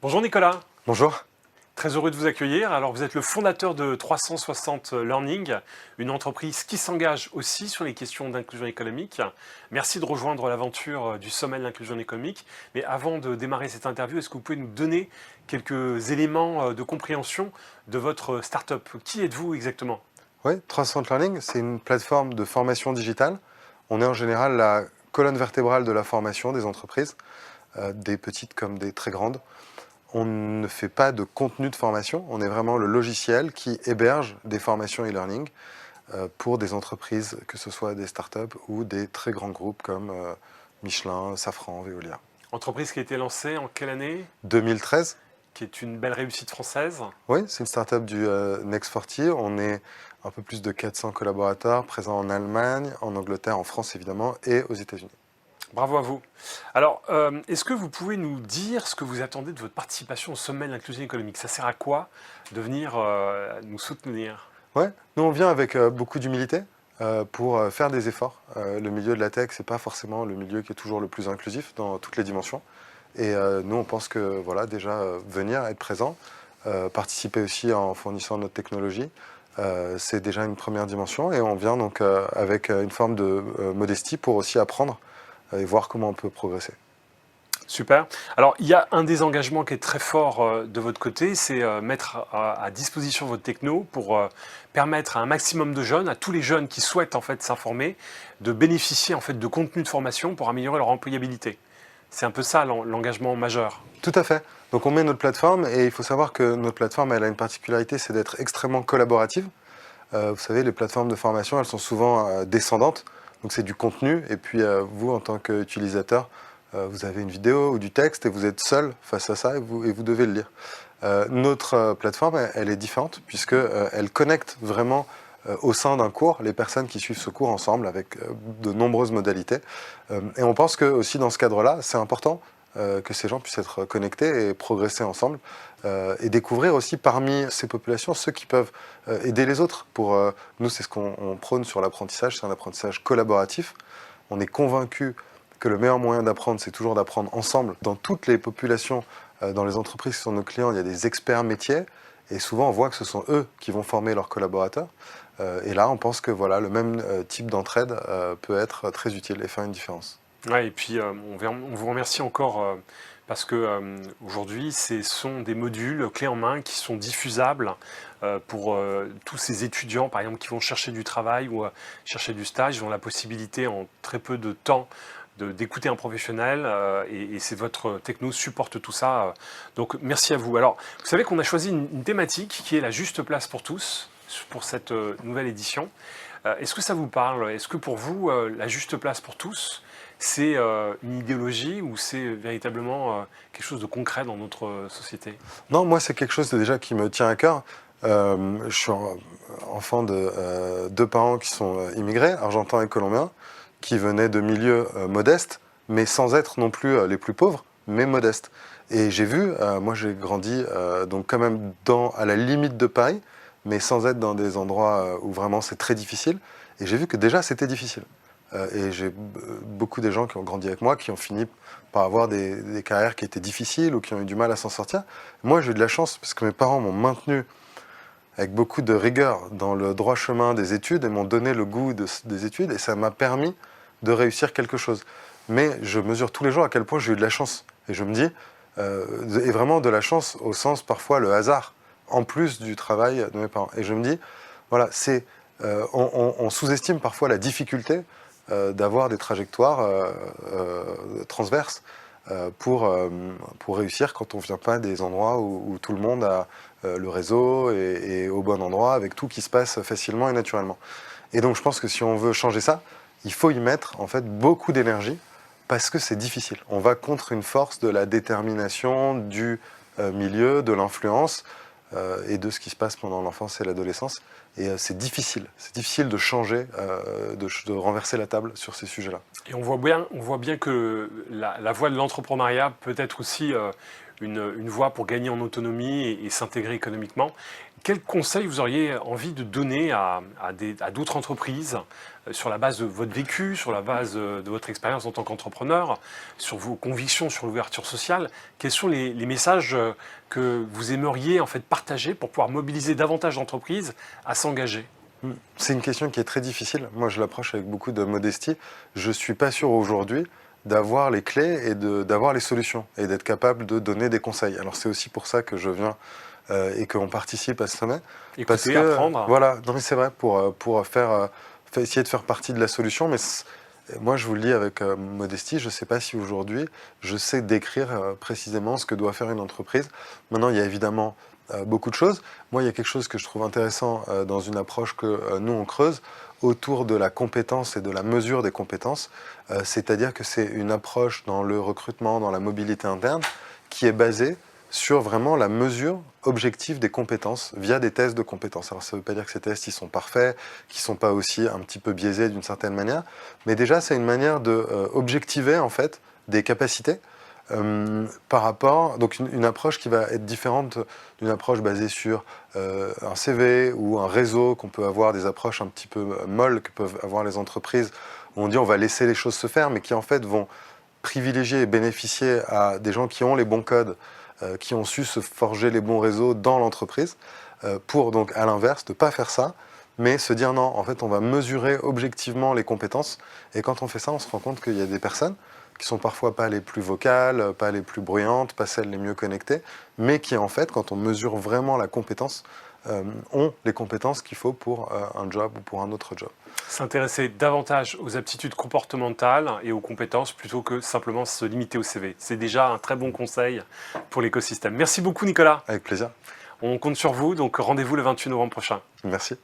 Bonjour Nicolas, Bonjour. très heureux de vous accueillir. Alors vous êtes le fondateur de 360 Learning, une entreprise qui s'engage aussi sur les questions d'inclusion économique. Merci de rejoindre l'aventure du sommet de l'inclusion économique. Mais avant de démarrer cette interview, est-ce que vous pouvez nous donner quelques éléments de compréhension de votre start-up? Qui êtes-vous exactement? Oui, 360 Learning, c'est une plateforme de formation digitale. On est en général la colonne vertébrale de la formation des entreprises, des petites comme des très grandes. On ne fait pas de contenu de formation, on est vraiment le logiciel qui héberge des formations e-learning pour des entreprises, que ce soit des startups ou des très grands groupes comme Michelin, Safran, Veolia. Entreprise qui a été lancée en quelle année? 2013, Qui est une belle réussite française. oui, c'est une startup du Next 40. On est un peu plus de 400 collaborateurs présents en Allemagne, en Angleterre, en France évidemment, et aux États-Unis. Bravo à vous. Alors, est-ce que vous pouvez nous dire ce que vous attendez de votre participation au sommet de l'inclusion économique? Ça sert à quoi de venir nous soutenir? Ouais, nous on vient avec beaucoup d'humilité pour faire des efforts. Le milieu de la tech, c'est pas forcément le milieu qui est toujours le plus inclusif dans toutes les dimensions. Et nous, on pense que voilà, déjà venir, être présent, participer aussi en fournissant notre technologie, c'est déjà une première dimension. Et on vient donc avec une forme de modestie pour aussi apprendre et voir comment on peut progresser. Super. Alors, il y a un des engagements qui est très fort de votre côté, c'est mettre à disposition votre techno pour permettre à un maximum de jeunes, à tous les jeunes qui souhaitent en fait s'informer, de bénéficier en fait de contenu de formation pour améliorer leur employabilité. C'est un peu ça l'engagement majeur. Tout à fait. Donc on met notre plateforme et il faut savoir que notre plateforme, elle a une particularité, c'est d'être extrêmement collaborative. Vous savez, les plateformes de formation, elles sont souvent descendantes. Donc c'est du contenu et puis vous, en tant qu'utilisateur, vous avez une vidéo ou du texte et vous êtes seul face à ça et vous devez le lire. Notre plateforme, elle est différente puisque elle connecte vraiment au sein d'un cours les personnes qui suivent ce cours ensemble avec de nombreuses modalités. Et on pense que aussi dans ce cadre-là, c'est important que ces gens puissent être connectés et progresser ensemble et découvrir aussi parmi ces populations ceux qui peuvent aider les autres. Pour nous, c'est ce qu'on prône sur l'apprentissage, c'est un apprentissage collaboratif. On est convaincu que le meilleur moyen d'apprendre, c'est toujours d'apprendre ensemble. Dans toutes les populations, dans les entreprises qui sont nos clients, il y a des experts métiers et souvent on voit que ce sont eux qui vont former leurs collaborateurs. Et là, on pense que voilà, le même type d'entraide peut être très utile et faire une différence. Ouais, et puis on vous remercie encore parce que aujourd'hui, ce sont des modules clés en main qui sont diffusables pour tous ces étudiants, par exemple, qui vont chercher du travail ou chercher du stage. Ils ont la possibilité en très peu de temps d'écouter un professionnel et c'est votre techno supporte tout ça. Donc merci à vous. Alors, vous savez qu'on a choisi une thématique qui est la juste place pour tous pour cette nouvelle édition. Est-ce que ça vous parle? Est-ce que pour vous, la juste place pour tous, c'est une idéologie ou c'est véritablement quelque chose de concret dans notre société? Non, moi, c'est quelque chose déjà qui me tient à cœur. Je suis enfant de deux parents qui sont immigrés, argentins et colombiens, qui venaient de milieux modestes, mais sans être non plus les plus pauvres, mais modestes. Et j'ai vu, moi j'ai grandi donc quand même à la limite de Paris, mais sans être dans des endroits où vraiment c'est très difficile. Et j'ai vu que déjà c'était difficile. Et j'ai beaucoup de gens qui ont grandi avec moi, qui ont fini par avoir des carrières qui étaient difficiles ou qui ont eu du mal à s'en sortir. Moi j'ai eu de la chance parce que mes parents m'ont maintenu avec beaucoup de rigueur dans le droit chemin des études et m'ont donné le goût des études et ça m'a permis de réussir quelque chose. Mais je mesure tous les jours à quel point j'ai eu de la chance. Et je me dis, et vraiment de la chance au sens parfois le hasard, en plus du travail de mes parents. Et je me dis, voilà, on sous-estime parfois la difficulté d'avoir des trajectoires transverses pour réussir quand on ne vient pas des endroits où tout le monde a le réseau et au bon endroit, avec tout qui se passe facilement et naturellement. Et donc je pense que si on veut changer ça, il faut y mettre en fait beaucoup d'énergie parce que c'est difficile. On va contre une force de la détermination, du milieu, de l'influence et de ce qui se passe pendant l'enfance et l'adolescence. Et c'est difficile de changer, de renverser la table sur ces sujets-là. Et on voit bien que la voie de l'entrepreneuriat peut être aussi une voie pour gagner en autonomie et s'intégrer économiquement. Quels conseils vous auriez envie de donner à d'autres entreprises sur la base de votre vécu, sur la base de votre expérience en tant qu'entrepreneur, sur vos convictions sur l'ouverture sociale? Quels sont les messages que vous aimeriez en fait partager pour pouvoir mobiliser davantage d'entreprises à s'engager? C'est une question qui est très difficile. Moi, je l'approche avec beaucoup de modestie. Je ne suis pas sûr aujourd'hui d'avoir les clés et d'avoir les solutions et d'être capable de donner des conseils. Alors, c'est aussi pour ça que je viens et qu'on participe à ce sommet. Écouter, parce que, apprendre. Voilà, non mais c'est vrai, pour essayer de faire partie de la solution. Mais moi, je vous le dis avec modestie, je ne sais pas si aujourd'hui, je sais décrire précisément ce que doit faire une entreprise. Maintenant, il y a évidemment beaucoup de choses. Moi, il y a quelque chose que je trouve intéressant dans une approche que nous, on creuse autour de la compétence et de la mesure des compétences. C'est-à-dire que c'est une approche dans le recrutement, dans la mobilité interne, qui est basée sur vraiment la mesure objective des compétences via des tests de compétences. Alors ça ne veut pas dire que ces tests ils sont parfaits, qu'ils ne sont pas aussi un petit peu biaisés d'une certaine manière, mais déjà c'est une manière de objectiver en fait des capacités par rapport, donc une approche qui va être différente d'une approche basée sur un CV ou un réseau qu'on peut avoir, des approches un petit peu molles que peuvent avoir les entreprises, où on dit on va laisser les choses se faire, mais qui en fait vont privilégier et bénéficier à des gens qui ont les bons codes, qui ont su se forger les bons réseaux dans l'entreprise, pour donc à l'inverse ne pas faire ça, mais se dire non, en fait on va mesurer objectivement les compétences, et quand on fait ça, on se rend compte qu'il y a des personnes qui sont parfois pas les plus vocales, pas les plus bruyantes, pas celles les mieux connectées, mais qui en fait, quand on mesure vraiment la compétence, ont les compétences qu'il faut pour un job ou pour un autre job. S'intéresser davantage aux aptitudes comportementales et aux compétences plutôt que simplement se limiter au CV. C'est déjà un très bon conseil pour l'écosystème. Merci beaucoup Nicolas. Avec plaisir. On compte sur vous, donc rendez-vous le 28 novembre prochain. Merci.